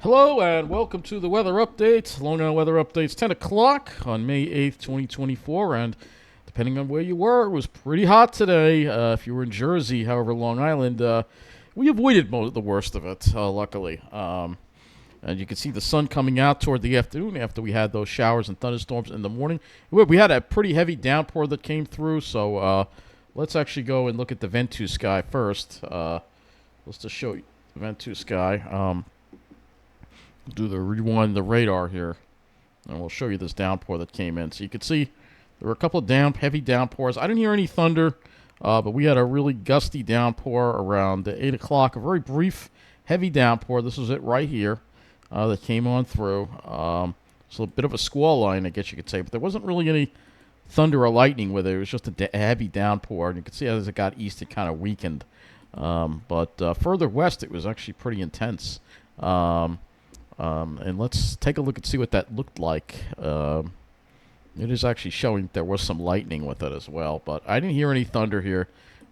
Hello and welcome to the weather update. Long Island weather updates, 10 o'clock on May 8th, 2024. And depending on where you were, it was pretty hot today. If you were in Jersey, however, Long Island, we avoided the worst of it, luckily. And you can see the sun coming out toward the afternoon after we had those showers and thunderstorms in the morning. We had a pretty heavy downpour that came through, so let's actually go and look at the Ventus sky first. Let's just show you the Ventus sky. Do the rewind the radar here, and we'll show you this downpour that came in. So you can see there were a couple of heavy downpours. I didn't hear any thunder, but we had a really gusty downpour around 8 o'clock. A very brief, heavy downpour. This was it right here that came on through. So a bit of a squall line, I guess you could say, but there wasn't really any thunder or lightning with it. It was just a heavy downpour, and you can see as it got east, it kind of weakened. But further west, it was actually pretty intense. And let's take a look and see what that looked like. It is actually showing there was some lightning with it as well, but I didn't hear any thunder here.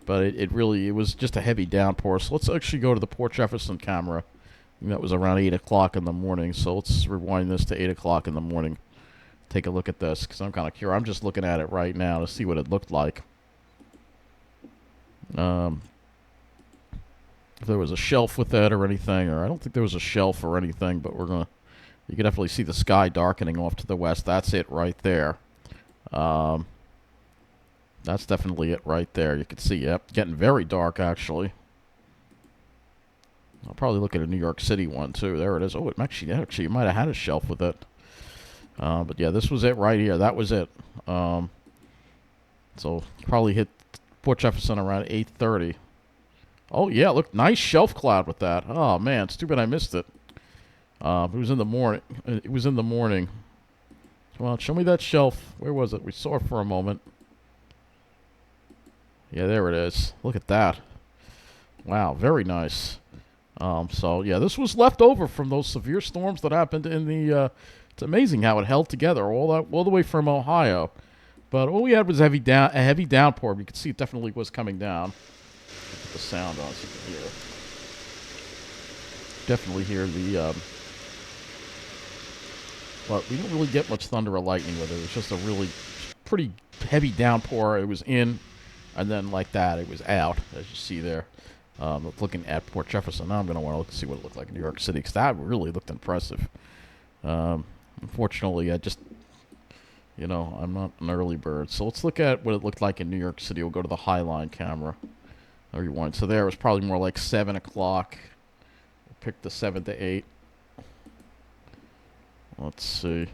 But it was just a heavy downpour. So let's actually go to the Port Jefferson camera. That was around 8 o'clock in the morning. So let's rewind this to 8 o'clock in the morning. Take a look at this, because I'm kind of curious. I'm just looking at it right now to see what it looked like. If there was a shelf with that or anything, or I don't think there was a shelf or anything, but you can definitely see the sky darkening off to the west. That's it right there. That's definitely it right there. You can see, yep, getting very dark actually. I'll probably look at a New York City one too. There it is. Oh, it actually you might have had a shelf with it. But yeah, this was it right here. That was it. So probably hit Port Jefferson around 8:30. Oh, yeah, look, nice shelf cloud with that. Oh, man, it's too bad I missed it. It was in the morning. It was in the morning. Come on, show me that shelf. Where was it? We saw it for a moment. Yeah, there it is. Look at that. Wow, very nice. So, yeah, this was left over from those severe storms that happened in the... it's amazing how it held together all the way from Ohio. But all we had was a heavy downpour. You could see it definitely was coming down. Put the sound on so you can hear it. Definitely hear the but we didn't really get much thunder or lightning with it. It was just a really pretty heavy downpour. It was in, and then like that, it was out, as you see there. Looking at Port Jefferson, now I'm going to want to look and see what it looked like in New York City, because that really looked impressive. Unfortunately, I'm not an early bird. So let's look at what it looked like in New York City. We'll go to the Highline camera. Rewind. So there it was probably more like 7 o'clock. We'll pick the 7 to 8. Let's see. If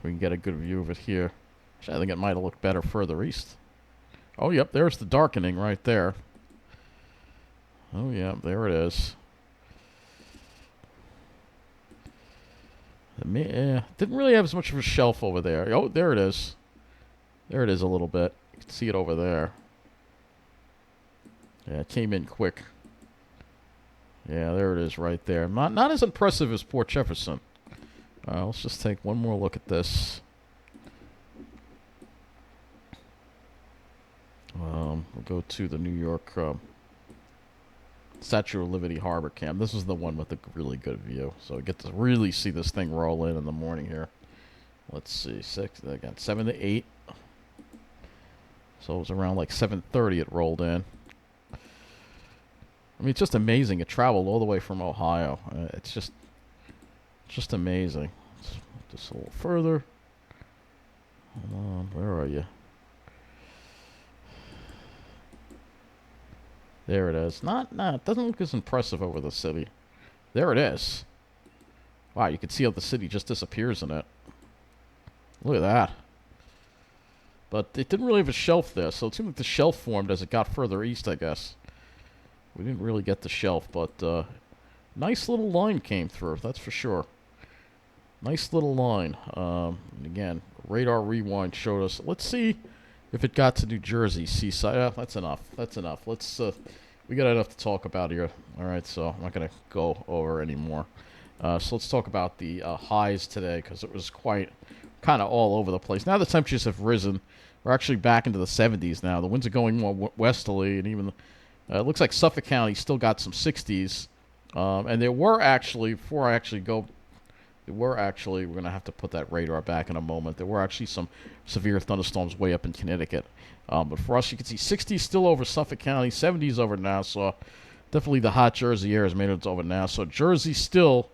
we can get a good view of it here. Actually, I think it might have looked better further east. Oh, yep, there's the darkening right there. Oh, yeah, there it is. Didn't really have as much of a shelf over there. Oh, there it is. There it is a little bit. You can see it over there. Yeah, it came in quick. Yeah, there it is right there. Not as impressive as Port Jefferson. Let's just take one more look at this. We'll go to the New York Statue of Liberty Harbor Cam. This is the one with the really good view. So we get to really see this thing roll in the morning here. Let's see, 7 to 8. So it was around like 7:30 it rolled in. I mean, it's just amazing. It traveled all the way from Ohio. It's just amazing. Let's move this a little further. Hold on, where are you? There it is. It doesn't look as impressive over the city. There it is. Wow, you can see how the city just disappears in it. Look at that. But it didn't really have a shelf there, so it seemed like the shelf formed as it got further east, I guess. We didn't really get the shelf, but nice little line came through, that's for sure. Nice little line. Again, radar rewind showed us. Let's see if it got to New Jersey, seaside. That's enough. That's enough. We got enough to talk about here. All right, so I'm not going to go over anymore. So let's talk about the highs today, because it was quite kind of all over the place. Now the temperatures have risen. We're actually back into the 70s now. The winds are going more westerly, and even it looks like Suffolk County still got some 60s. And there were actually, before I actually go, we're going to have to put that radar back in a moment. There were actually some severe thunderstorms way up in Connecticut. But for us, you can see 60s still over Suffolk County, 70s over Nassau. Definitely the hot Jersey air has made it over Nassau. Jersey still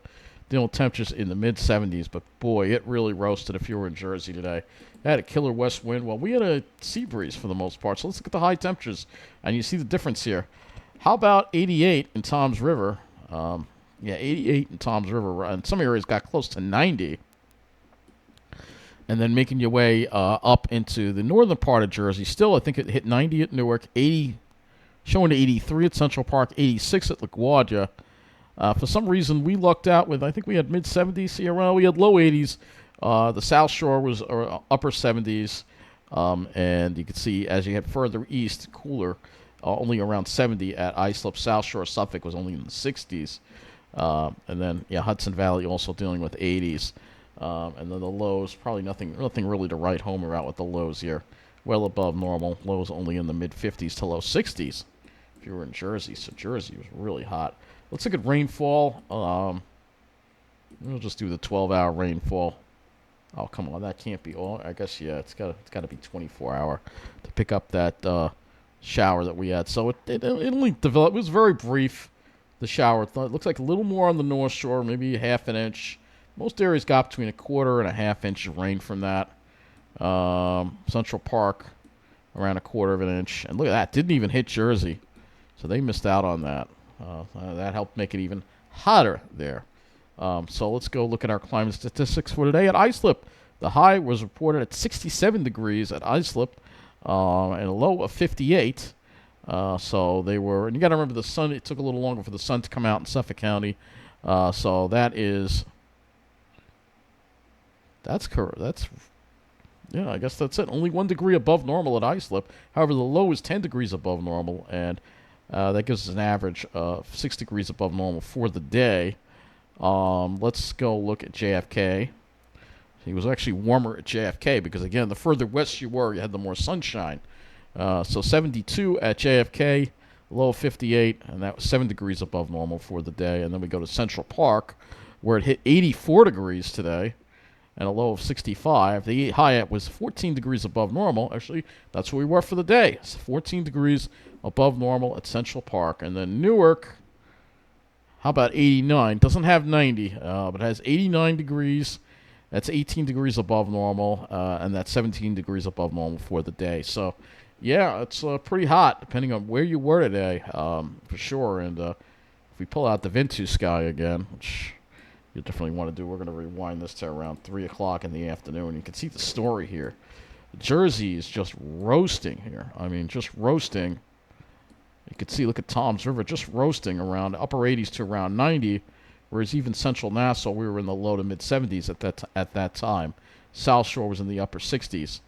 dealing with temperatures in the mid 70s, but boy, it really roasted if you were in Jersey today. It had a killer west wind. Well, we had a sea breeze for the most part. So let's look at the high temperatures, and you see the difference here. How about 88 in Toms River? Yeah, 88 in Toms River, and some areas got close to 90. And then making your way up into the northern part of Jersey. Still, I think it hit 90 at Newark, 80, showing 83 at Central Park, 86 at LaGuardia. For some reason, we lucked out with, I think we had mid-70s here. Well, we had low 80s. The South Shore was upper 70s. And you can see as you head further east, cooler, only around 70 at Islip. South Shore, Suffolk was only in the 60s. And then, yeah, Hudson Valley also dealing with 80s. And then the lows, probably nothing really to write home about with the lows here. Well above normal. Lows only in the mid-50s to low 60s if you were in Jersey. So Jersey was really hot. Let's look at rainfall. We'll just do the 12-hour rainfall. Oh, come on, that can't be all. I guess, yeah, it's got to be 24-hour to pick up that shower that we had. So it only developed. It was very brief, the shower. It looks like a little more on the North Shore, maybe half an inch. Most areas got between a quarter and a half inch of rain from that. Central Park, around a quarter of an inch. And look at that, didn't even hit Jersey. So they missed out on that. That helped make it even hotter there. So let's go look at our climate statistics for today. At Islip, the high was reported at 67 degrees at Islip and a low of 58. So they were, and you got to remember the sun, it took a little longer for the sun to come out in Suffolk County. So that's correct. Yeah, I guess that's it. Only 1 degree above normal at Islip. However, the low is 10 degrees above normal, and that gives us an average of 6 degrees above normal for the day. Let's go look at JFK. It was actually warmer at JFK because, again, the further west you were, you had the more sunshine. So 72 at JFK, low of 58, and that was 7 degrees above normal for the day. And then we go to Central Park, where it hit 84 degrees today and a low of 65. The high was 14 degrees above normal. Actually, that's where we were for the day. It's 14 degrees above normal at Central Park. And then Newark, how about 89? Doesn't have 90, but has 89 degrees. That's 18 degrees above normal, and that's 17 degrees above normal for the day. So, yeah, it's pretty hot, depending on where you were today, for sure. And if we pull out the Ventus sky again, which you definitely want to do, we're going to rewind this to around 3 o'clock in the afternoon. You can see the story here. Jersey is just roasting here. I mean, just roasting. You can see, look at Toms River, just roasting around upper 80s to around 90, whereas even central Nassau, we were in the low to mid-70s at that time. South Shore was in the upper 60s.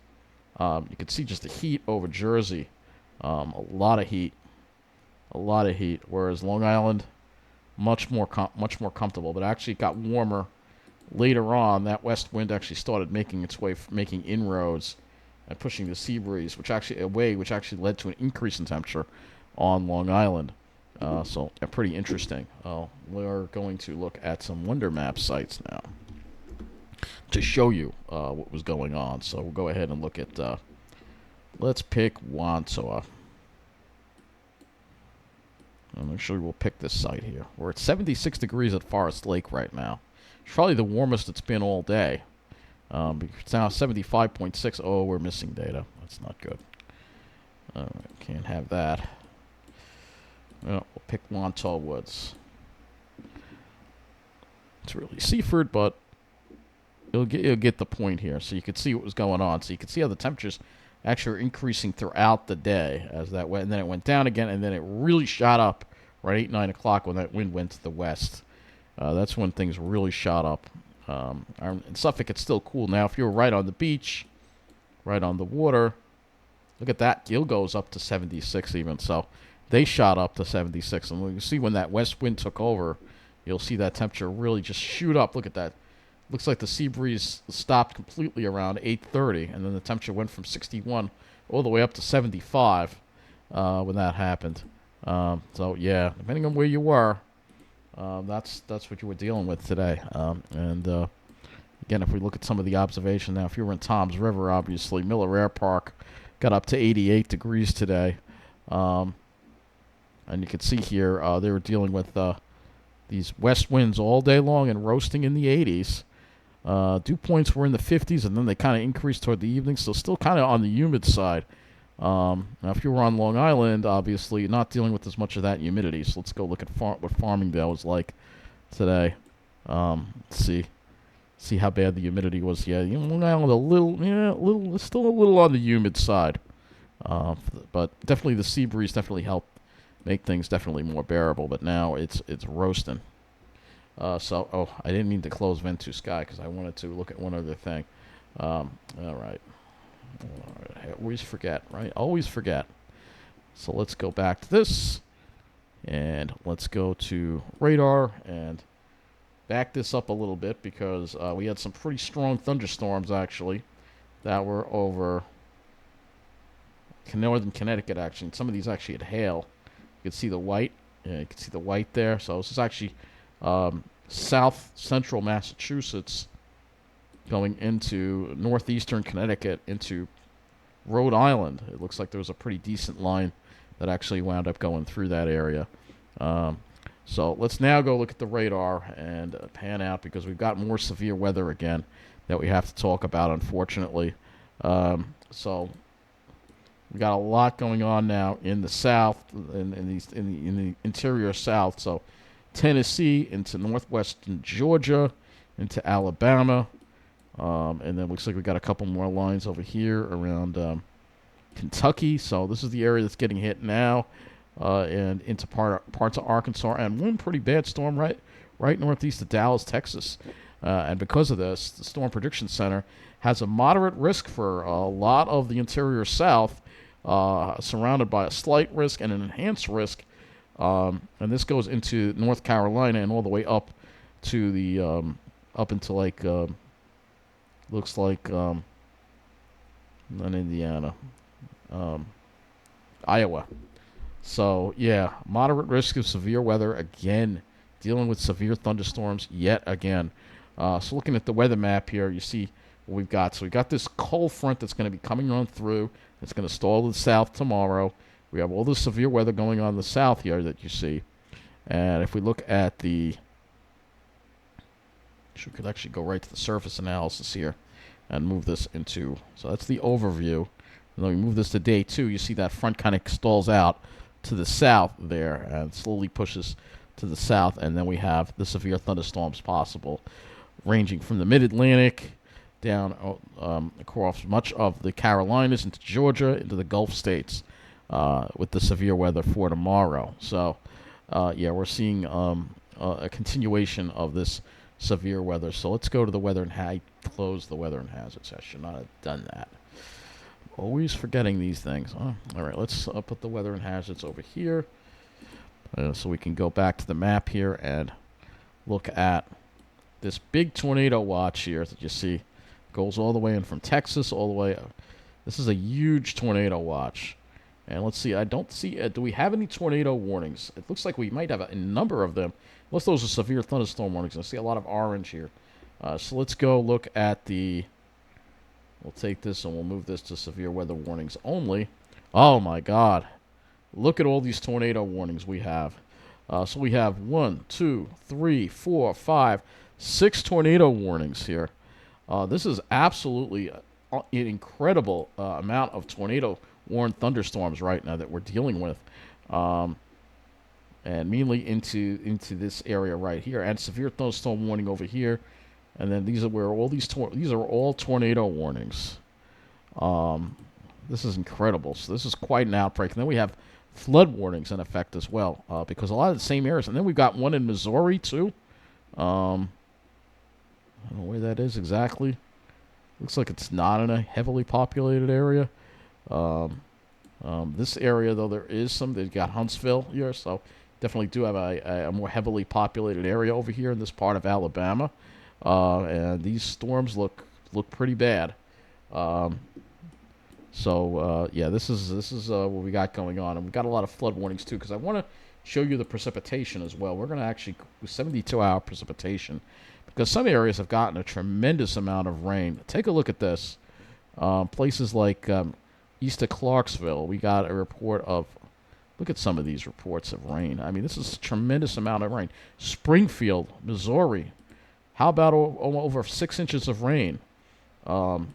You can see just the heat over Jersey. A lot of heat. Whereas Long Island, much more comfortable. But actually it got warmer later on. That west wind actually started making its way, making inroads and pushing the sea breeze, which actually led to an increase in temperature on Long Island. So pretty interesting. We're going to look at some Wonder Map sites now to show you what was going on. So we'll go ahead and look at, let's pick Wantoa. And actually we'll pick this site here. We're at 76 degrees at Forest Lake right now. It's probably the warmest it's been all day. It's now 75.6. Oh, we're missing data. That's not good. Can't have that. Well, we'll pick Wantoa Woods. It's really Seaford, but you'll get the point here. So you can see what was going on. So you can see how the temperatures actually are increasing throughout the day as that went, and then it went down again, and then it really shot up right 8, 9 o'clock when that wind went to the west. That's when things really shot up. In Suffolk, it's still cool now. If you're right on the beach, right on the water, look at that. Gill goes up to 76 even. So they shot up to 76. And you can see when that west wind took over, you'll see that temperature really just shoot up. Look at that. Looks like the sea breeze stopped completely around 8:30, and then the temperature went from 61 all the way up to 75 when that happened. So, yeah, depending on where you were, That's what you were dealing with today. And again, if we look at some of the observation now, if you were in Toms River, obviously Miller Air Park got up to 88 degrees today. And you can see here they were dealing with these west winds all day long and roasting in the 80s. Dew points were in the 50s, and then they kind of increased toward the evening, so still kind of on the humid side. Now, if you were on Long Island, obviously you're not dealing with as much of that humidity. So let's go look at what Farmingdale was like today. Let's see how bad the humidity was. Yeah, Long Island it's still a little on the humid side. But definitely the sea breeze definitely helped make things definitely more bearable. But now it's roasting. I didn't mean to close Vent to Sky because I wanted to look at one other thing. All right. I always forget, right? Always forget. So let's go back to this. And let's go to radar and back this up a little bit because we had some pretty strong thunderstorms, actually, that were over northern Connecticut, actually. And some of these actually had hail. You can see the white. Yeah, you can see the white there. So this is actually south central Massachusetts going into northeastern Connecticut into Rhode Island. It looks like there was a pretty decent line that actually wound up going through that area. So let's now go look at the radar and pan out because we've got more severe weather again that we have to talk about, unfortunately. So we got a lot going on now in the south, in the interior south. So Tennessee into northwestern Georgia into Alabama. And then looks like we got a couple more lines over here around Kentucky. So this is the area that's getting hit now, and into parts of Arkansas, and one pretty bad storm right northeast of Dallas, Texas. And because of this, the Storm Prediction Center has a moderate risk for a lot of the interior south, surrounded by a slight risk and an enhanced risk. And this goes into North Carolina and all the way up to the up into like. Looks like not Indiana, Iowa. So, yeah, moderate risk of severe weather again, dealing with severe thunderstorms yet again. So looking at the weather map here, you see what we've got. So we've got this cold front that's going to be coming on through. It's going to stall to the south tomorrow. We have all this severe weather going on in the south here that you see. And if we look at the... We could actually go right to the surface analysis here and move this into... So that's the overview. And then we move this to day 2. You see that front kind of stalls out to the south there and slowly pushes to the south. And then we have the severe thunderstorms possible, ranging from the mid-Atlantic down across much of the Carolinas into Georgia, into the Gulf states with the severe weather for tomorrow. So, yeah, we're seeing a continuation of this severe weather. So let's go to the weather and close the weather and hazards. I should not have done that. Always forgetting these things. All right, let's put the weather and hazards over here so we can go back to the map here and look at this big tornado watch here that you see. Goes all the way in from Texas all the way up. This is a huge tornado watch. And let's see, I don't see, do we have any tornado warnings? It looks like we might have a number of them. Unless those are severe thunderstorm warnings. I see a lot of orange here. So let's go look at the... We'll take this and we'll move this to severe weather warnings only. Oh, my God. Look at all these tornado warnings we have. So we have 1, 2, 3, 4, 5, 6 tornado warnings here. This is absolutely an incredible amount of tornado-warned thunderstorms right now that we're dealing with. And mainly into this area right here, and severe thunderstorm warning over here, and then these are where all these are all tornado warnings. This is incredible. So this is quite an outbreak. And then we have flood warnings in effect as well, because a lot of the same areas. And then we've got one in Missouri too. I don't know where that is exactly. Looks like it's not in a heavily populated area. This area though, there is some. They've got Huntsville here, so. Definitely do have a more heavily populated area over here in this part of Alabama, and these storms look pretty bad. Yeah, this is what we got going on, and we've got a lot of flood warnings too. Because I want to show you the precipitation as well. We're going to actually do 72-hour precipitation because some areas have gotten a tremendous amount of rain. Take a look at this. Places like east of Clarksville, we got a report of, look at some of these reports of rain. I mean, this is a tremendous amount of rain. Springfield, Missouri, how about over 6 inches of rain? The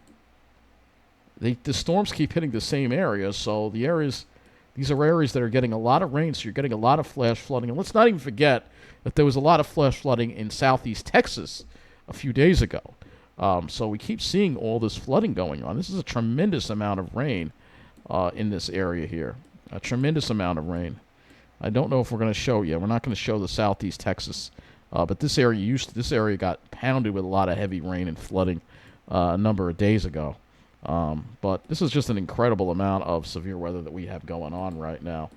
storms keep hitting the same areas, so these are areas that are getting a lot of rain, so you're getting a lot of flash flooding. And let's not even forget that there was a lot of flash flooding in southeast Texas a few days ago. So we keep seeing all this flooding going on. This is a tremendous amount of rain in this area here. A tremendous amount of rain. I don't know if we're going to show you. We're not going to show the southeast Texas, but this area got pounded with a lot of heavy rain and flooding a number of days ago. But this is just an incredible amount of severe weather that we have going on right now.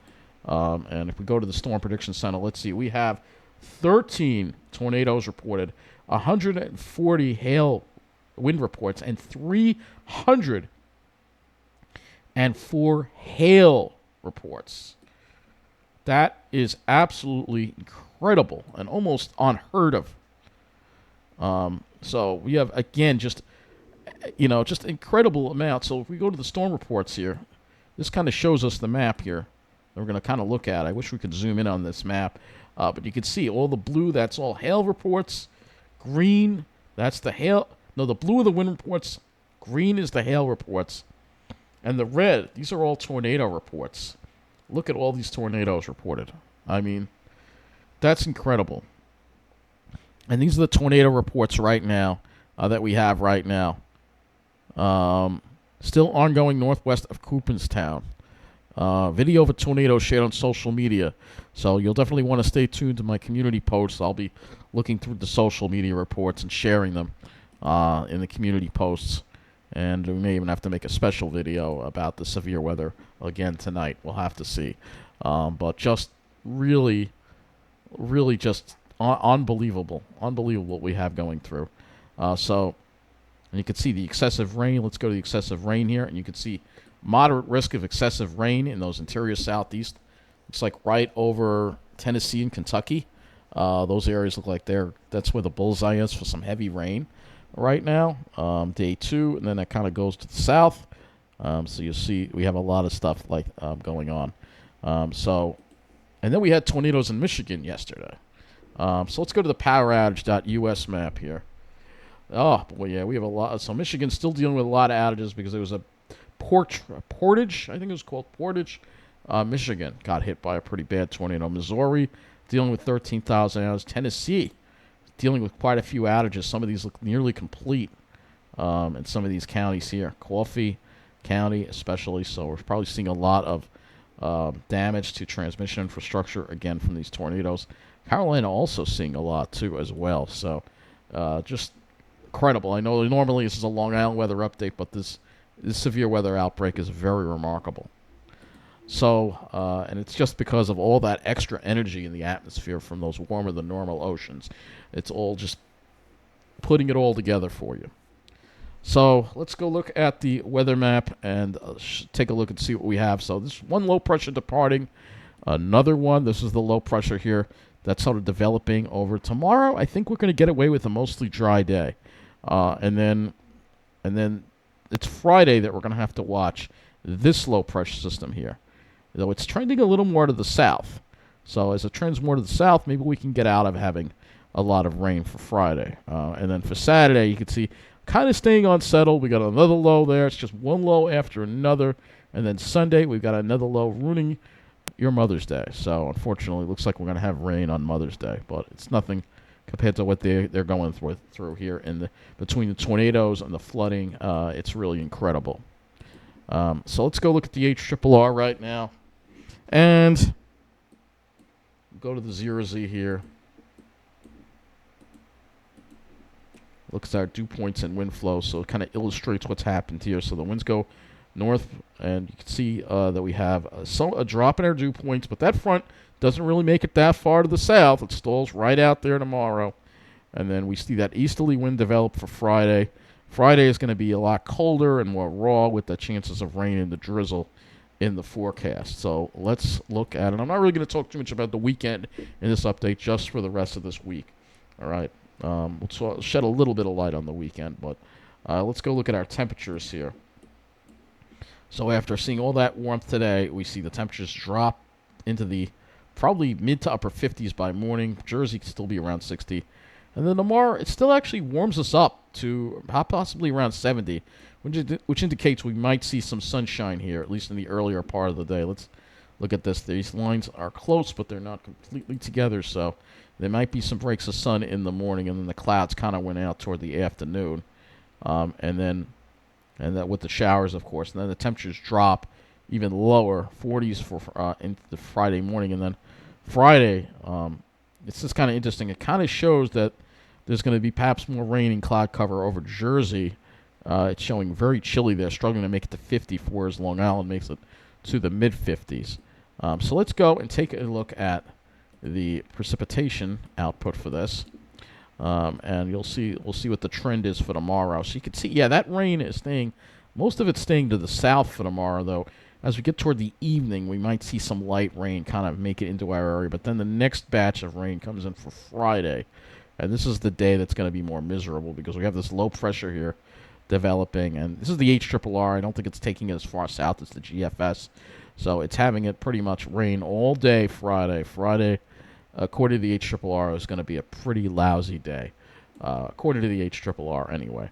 And if we go to the Storm Prediction Center, let's see. We have 13 tornadoes reported, 140 hail wind reports, and 304 hail reports. That is absolutely incredible and almost unheard of. So we have, again, just incredible amounts. So if we go to the storm reports here, this kind of shows us the map here that we're going to kind of look at. I wish we could zoom in on this map. But you can see all the blue, that's all hail reports. Green, that's the hail. No, the blue are the wind reports. Green is the hail reports. And the red, these are all tornado reports. Look at all these tornadoes reported. I mean, that's incredible. And these are the tornado reports right now that we have right now. Still ongoing northwest of Cooperstown. Video of a tornado shared on social media. So you'll definitely want to stay tuned to my community posts. I'll be looking through the social media reports and sharing them in the community posts. And we may even have to make a special video about the severe weather again tonight. We'll have to see. But just really just unbelievable what we have going through. And you can see the excessive rain. Let's go to the excessive rain here. And you can see moderate risk of excessive rain in those interior southeast. Looks like right over Tennessee and Kentucky. Those areas look like that's where the bullseye is for some heavy rain right now. Day 2, and then that kind of goes to the south. So you'll see we have a lot of stuff like going on. And then we had tornadoes in Michigan yesterday. So let's go to the poweroutage.us map here. Oh, boy, yeah, we have a lot. So Michigan's still dealing with a lot of outages because there was a Portage, I think it was called Portage. Michigan got hit by a pretty bad tornado. Missouri dealing with 13,000 outages. Tennessee dealing with quite a few outages. Some of these look nearly complete in some of these counties here. Coffee County especially. So we're probably seeing a lot of damage to transmission infrastructure, again, from these tornadoes. Carolina also seeing a lot, too, as well. So just incredible. I know normally this is a Long Island weather update, but this severe weather outbreak is very remarkable. So, and it's just because of all that extra energy in the atmosphere from those warmer than normal oceans. It's all just putting it all together for you. So let's go look at the weather map and take a look and see what we have. So this one low pressure departing, another one. This is the low pressure here that's sort of developing over tomorrow. I think we're going to get away with a mostly dry day, and then it's Friday that we're going to have to watch this low pressure system here. Though it's trending a little more to the south. So as it trends more to the south, maybe we can get out of having a lot of rain for Friday. And then for Saturday, you can see kind of staying unsettled. We got another low there. It's just one low after another. And then Sunday, we've got another low ruining your Mother's Day. So unfortunately, it looks like we're going to have rain on Mother's Day. But it's nothing compared to what they're going through here between the tornadoes and the flooding. It's really incredible. So let's go look at the HRRR right now. And go to the 0Z here. Looks at our dew points and wind flow, so it kind of illustrates what's happened here. So the winds go north, and you can see that we have a drop in our dew points, but that front doesn't really make it that far to the south. It stalls right out there tomorrow. And then we see that easterly wind develop for Friday. Friday is going to be a lot colder and more raw with the chances of rain and the drizzle in the forecast. So let's look at it. I'm not really going to talk too much about the weekend in this update, just for the rest of this week. All right. We'll shed a little bit of light on the weekend, but let's go look at our temperatures here. So after seeing all that warmth today, we see the temperatures drop into the probably mid to upper 50s by morning. Jersey can still be around 60. And then tomorrow, it still actually warms us up to possibly around 70, which indicates we might see some sunshine here, at least in the earlier part of the day. Let's look at this. These lines are close, but they're not completely together, so there might be some breaks of sun in the morning, and then the clouds kind of went out toward the afternoon. And that with the showers, of course. And then the temperatures drop even lower, 40s for into the Friday morning. And then Friday, it's just kind of interesting. It kind of shows that there's going to be perhaps more rain and cloud cover over Jersey. It's showing very chilly there, struggling to make it to 54 as Long Island makes it to the mid-50s. So let's go and take a look at the precipitation output for this. And we'll see what the trend is for tomorrow. So you can see, yeah, that rain is staying, most of it's staying to the south for tomorrow, though. As we get toward the evening, we might see some light rain kind of make it into our area. But then the next batch of rain comes in for Friday. And this is the day that's going to be more miserable because we have this low pressure here developing. And this is the HRRR. I don't think it's taking it as far south as the GFS. So it's having it pretty much rain all day Friday. Friday, according to the HRRR, is going to be a pretty lousy day. According to the HRRR, anyway.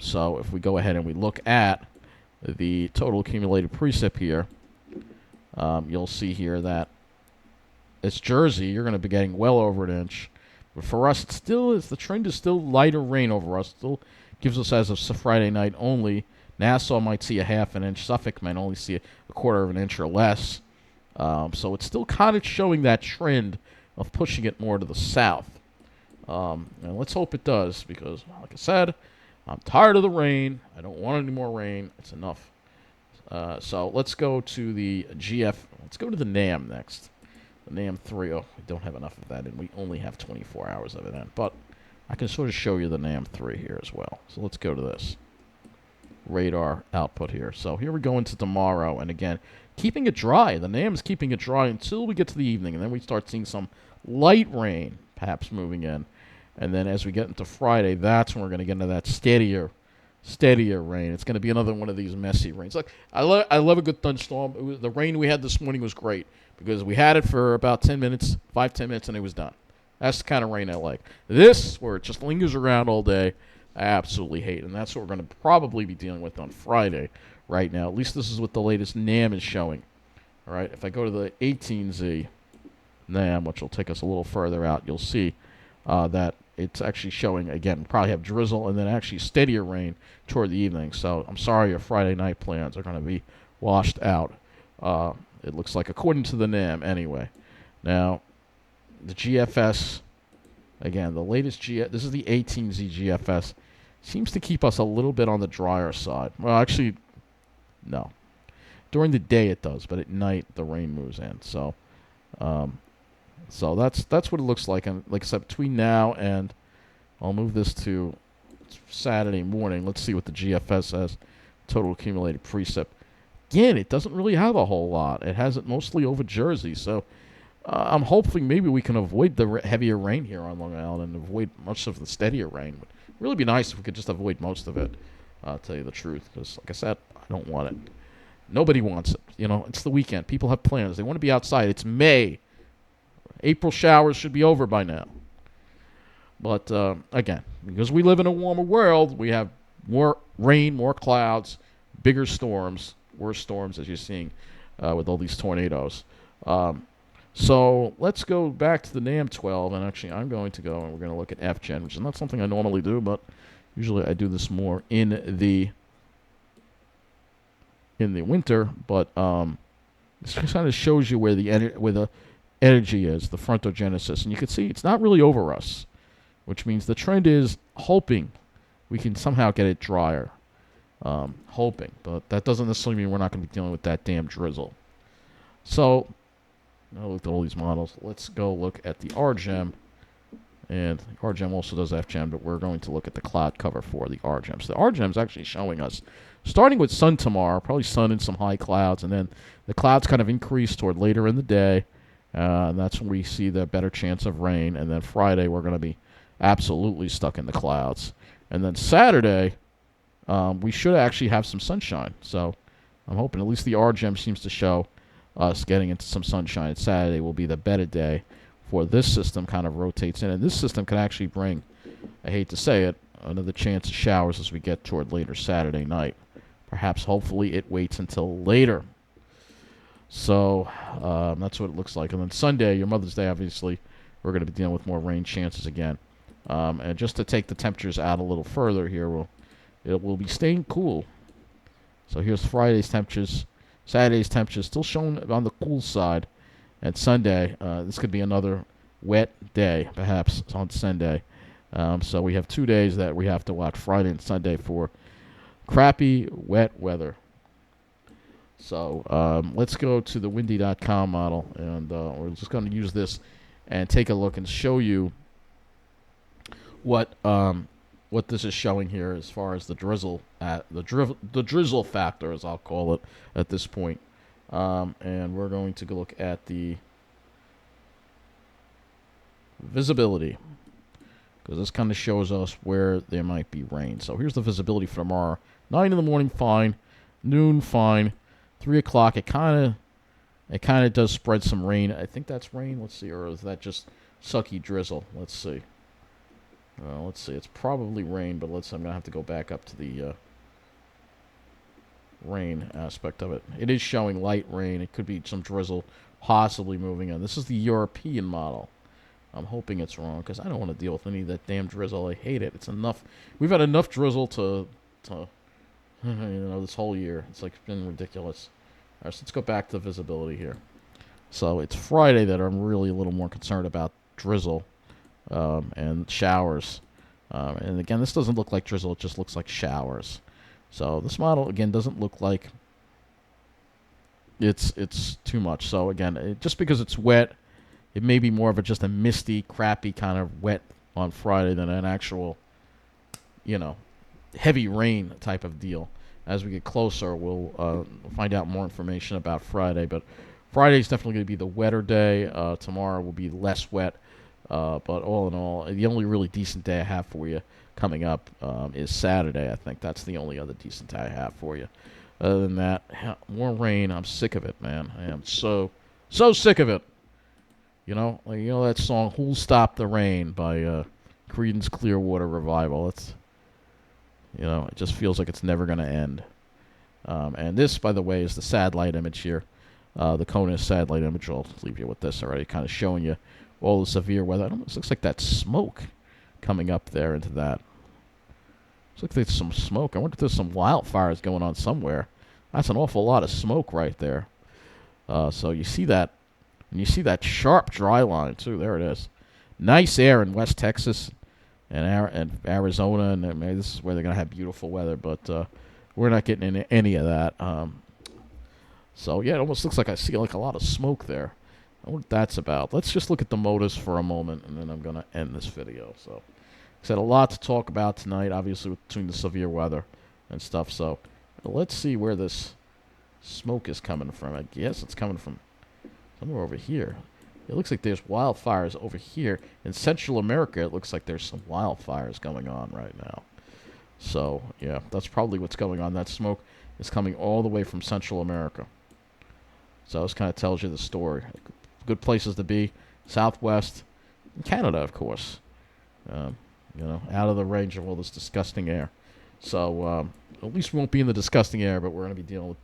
So if we go ahead and we look at the total accumulated precip here, you'll see here that it's Jersey. You're going to be getting well over an inch. But for us, the trend is still lighter rain over us. Still gives us, as of Friday night only, Nassau might see a half an inch. Suffolk might only see a quarter of an inch or less. So it's still kind of showing that trend of pushing it more to the south. And let's hope it does, because, like I said, I'm tired of the rain. I don't want any more rain. It's enough. So let's go to the Let's go to the NAM next. The NAM 3. Oh, we don't have enough of that, and we only have 24 hours of it in. But I can sort of show you the NAM 3 here as well. So let's go to this radar output here. So here we go into tomorrow, and again, keeping it dry. The NAM is keeping it dry until we get to the evening, and then we start seeing some light rain perhaps moving in. And then as we get into Friday, that's when we're going to get into that steadier rain. It's going to be another one of these messy rains. Like I love a good thunderstorm. The rain we had this morning was great because we had it for about 10 minutes, 5-10 minutes, and it was done. That's the kind of rain I like. This, where it just lingers around all day, I absolutely hate. And that's what we're going to probably be dealing with on Friday right now. At least this is what the latest NAM is showing. All right, if I go to the 18Z NAM, which will take us a little further out, you'll see that it's actually showing, again, probably have drizzle and then actually steadier rain toward the evening. So I'm sorry your Friday night plans are going to be washed out. It looks like, according to the NAM anyway. Now, the GFS, again, the latest this is the 18Z GFS, seems to keep us a little bit on the drier side. Well, actually, no. During the day it does, but at night the rain moves in. So that's what it looks like. And like I said, between now and I'll move this to Saturday morning. Let's see what the GFS has. Total accumulated precip. Again, it doesn't really have a whole lot. It has it mostly over Jersey. So I'm hoping maybe we can avoid the heavier rain here on Long Island and avoid much of the steadier rain. It would really be nice if we could just avoid most of it, I'll tell you the truth. Because, like I said, I don't want it. Nobody wants it. You know, it's the weekend. People have plans. They want to be outside. It's May. April showers should be over by now. But, again, because we live in a warmer world, we have more rain, more clouds, bigger storms, worse storms, as you're seeing with all these tornadoes. So let's go back to the NAM 12, and actually I'm going to go and we're going to look at FGen, which is not something I normally do, but usually I do this more in the winter. But this kind of shows you where the energy is, the frontogenesis, and you can see it's not really over us, which means the trend is hoping we can somehow get it drier. Hoping, but that doesn't necessarily mean we're not going to be dealing with that damn drizzle. So I looked at all these models. Let's go look at the RGEM And RGEM also does FGEM, but we're going to look at the cloud cover for the RGEM. So the RGEM is actually showing us, starting with sun tomorrow, probably sun and some high clouds, and then the clouds kind of increase toward later in the day. And that's when we see the better chance of rain. And then Friday, we're going to be absolutely stuck in the clouds. And then Saturday, we should actually have some sunshine. So I'm hoping at least the RGEM seems to show us getting into some sunshine. Saturday will be the better day for this system kind of rotates in. And this system can actually bring, I hate to say it, another chance of showers as we get toward later Saturday night. Perhaps, hopefully, it waits until later. So that's what it looks like. And then Sunday, your Mother's Day, obviously, we're going to be dealing with more rain chances again. And just to take the temperatures out a little further here, it will be staying cool. So here's Friday's temperatures. Saturday's temperatures still showing on the cool side. And Sunday, this could be another wet day, perhaps, on Sunday. So we have 2 days that we have to watch, Friday and Sunday, for crappy, wet weather. So let's go to the windy.com model, and we're just going to use this and take a look and show you what this is showing here as far as the drizzle, the drizzle factor, as I'll call it at this point. And we're going to look at the visibility, because this kind of shows us where there might be rain. So here's the visibility for tomorrow. 9 in the morning, fine. Noon, fine. 3 o'clock, it kind of does spread some rain. I think that's rain. Let's see, or is that just sucky drizzle? Let's see. Let's see. It's probably rain, but I'm gonna have to go back up to the rain aspect of it. It is showing light rain. It could be some drizzle possibly moving in. This is the European model. I'm hoping it's wrong, because I don't want to deal with any of that damn drizzle. I hate it. It's enough. We've had enough drizzle to this whole year. It's been ridiculous. All right, so let's go back to the visibility here. So it's Friday that I'm really a little more concerned about drizzle and showers. And again, this doesn't look like drizzle. It just looks like showers. So this model, again, doesn't look like it's too much. So again, just because it's wet, it may be more of just a misty, crappy kind of wet on Friday than an actual, heavy rain type of deal. As we get closer, we'll find out more information about Friday. But Friday's definitely going to be the wetter day. Tomorrow will be less wet. But all in all, the only really decent day I have for you coming up is Saturday. I think that's the only other decent day I have for you. Other than that, more rain. I'm sick of it, man. I am so sick of it. That song "Who'll Stop the Rain" by Creedence Clearwater Revival. It just feels like it's never going to end. And this, by the way, is the satellite image here. The CONUS satellite image. I'll leave you with this already, kind of showing you all the severe weather. It looks like that smoke coming up there into that. Looks like there's some smoke. I wonder if there's some wildfires going on somewhere. That's an awful lot of smoke right there. So you see that. And you see that sharp dry line, too. There it is. Nice air in West Texas and Arizona. And maybe this is where they're going to have beautiful weather. But we're not getting any of that. So, yeah, it almost looks like I see a lot of smoke there. I wonder what that's about. Let's just look at the MODIS for a moment, and then I'm going to end this video. So, I said a lot to talk about tonight, obviously, between the severe weather and stuff. So, let's see where this smoke is coming from. I guess it's coming from somewhere over here. It looks like there's wildfires over here. In Central America, it looks like there's some wildfires going on right now. So, yeah, that's probably what's going on. That smoke is coming all the way from Central America. So this kind of tells you the story. Good places to be. Southwest. Canada, of course. Out of the range of all this disgusting air. So, at least we won't be in the disgusting air, but we're going to be dealing with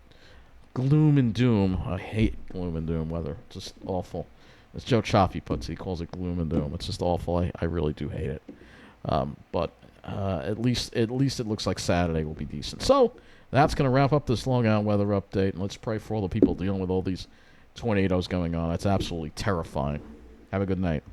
gloom and doom. I hate gloom and doom weather. Just awful. As Joe Chaffee puts it, he calls it gloom and doom. It's just awful. I really do hate it. But at least it looks like Saturday will be decent. So that's going to wrap up this long out weather update. And let's pray for all the people dealing with all these tornadoes going on. It's absolutely terrifying. Have a good night.